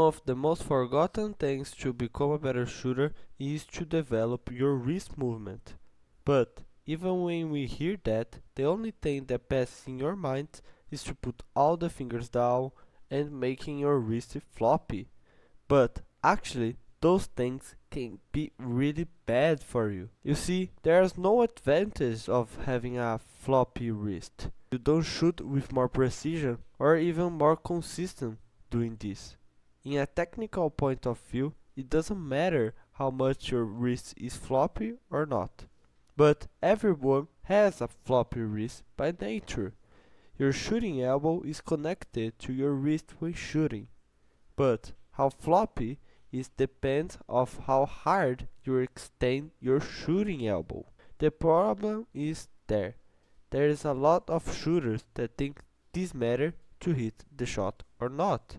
One of the most forgotten things to become a better shooter is to develop your wrist movement. But even when we hear that, the only thing that passes in your mind is to put all the fingers down and making your wrist floppy. But actually, those things can be really bad for you. You see, there's no advantage of having a floppy wrist. You don't shoot with more precision or even more consistent doing this. In a technical point of view, it doesn't matter how much your wrist is floppy or not. But everyone has a floppy wrist by nature. Your shooting elbow is connected to your wrist when shooting. But how floppy is depends of how hard you extend your shooting elbow. The problem is there. There is a lot of shooters that think this matter to hit the shot or not,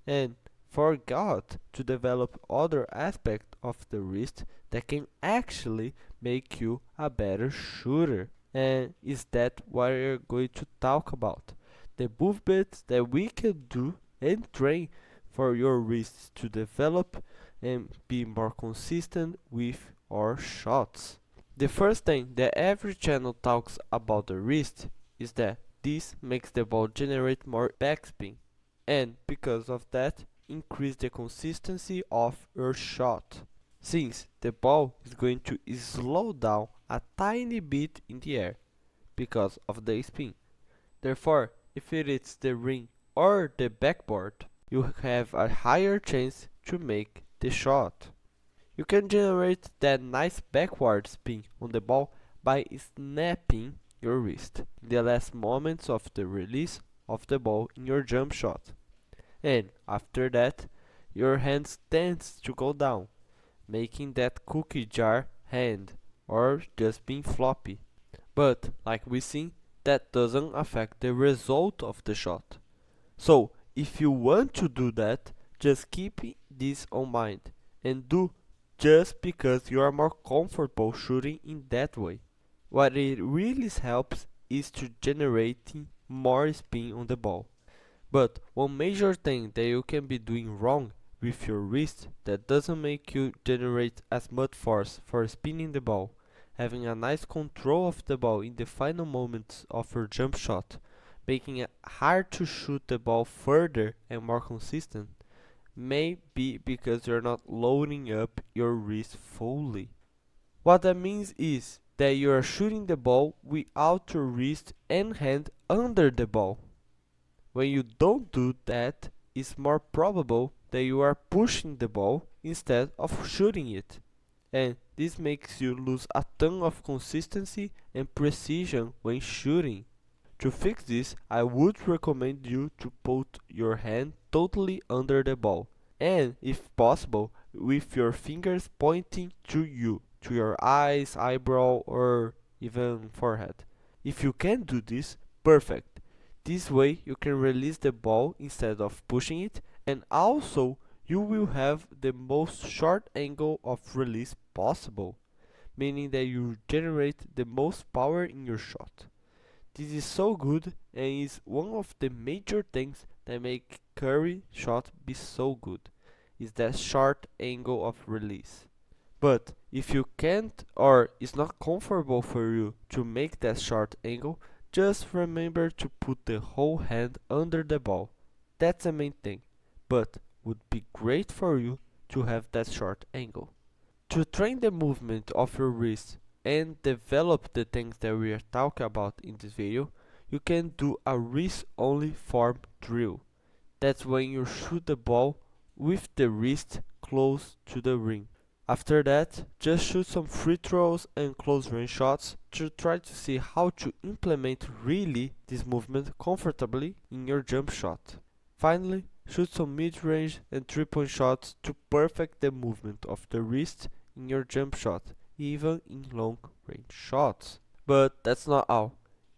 and forgot to develop other aspects of the wrist that can actually make you a better shooter. And is that what we're going to talk about? The movements that we can do and train for your wrists to develop and be more consistent with our shots. The first thing that every channel talks about the wrist is that this makes the ball generate more backspin, and because of that, increase the consistency of your shot, since the ball is going to slow down a tiny bit in the air because of the spin. Therefore, if it is the ring or the backboard, you have a higher chance to make the shot. You can generate that nice backward spin on the ball by snapping your wrist in the last moments of the release of the ball in your jump shot. And after that, your hand tends to go down, making that cookie jar hand or just being floppy. But like we seen, that doesn't affect the result of the shot. So if you want to do that, just keep this on mind and do just because you are more comfortable shooting in that way. What it really helps is to generating more spin on the ball. But one major thing that you can be doing wrong with your wrist that doesn't make you generate as much force for spinning the ball, having a nice control of the ball in the final moments of your jump shot, making it hard to shoot the ball further and more consistent, may be because you're not loading up your wrist fully. What that means is that you are shooting the ball without your wrist and hand under the ball. When you don't do that, it's more probable that you are pushing the ball instead of shooting it, and this makes you lose a ton of consistency and precision when shooting. To fix this, I would recommend you to put your hand totally under the ball, and if possible, with your fingers pointing to you, to your eyes, eyebrow, or even forehead. If you can do this, perfect. This way you can release the ball instead of pushing it, and also you will have the most short angle of release possible, meaning that you generate the most power in your shot. This is so good and is one of the major things that make Curry shot be so good, is that short angle of release. But if you can't or it's not comfortable for you to make that short angle, just remember to put the whole hand under the ball. That's the main thing, but would be great for you to have that short angle. To train the movement of your wrist and develop the things that we are talking about in this video, you can do a wrist only form drill. That's when you shoot the ball with the wrist close to the ring. After that, just shoot some free throws and close range shots to try to see how to implement really this movement comfortably in your jump shot. Finally, shoot some mid-range and 3-point shots to perfect the movement of the wrist in your jump shot, even in long range shots. But that's not all.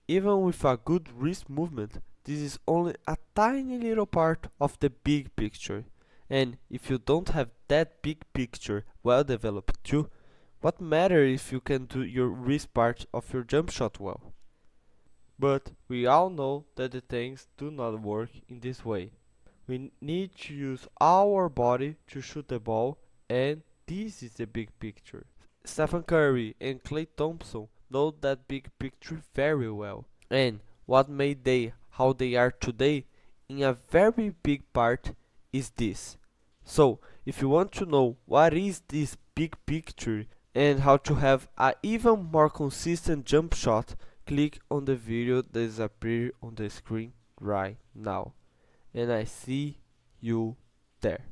Even with a good wrist movement, this is only a tiny little part of the big picture. And if you don't have that big picture well developed too, what matter if you can do your wrist part of your jump shot well? But we all know that the things do not work in this way. We need to use our body to shoot the ball, and this is the big picture. Stephen Curry and Klay Thompson know that big picture very well. And what made they how they are today, in a very big part, is this. So, if you want to know what is this big picture and how to have a even more consistent jump shot, click on the video that is appearing on the screen right now. And I see you there.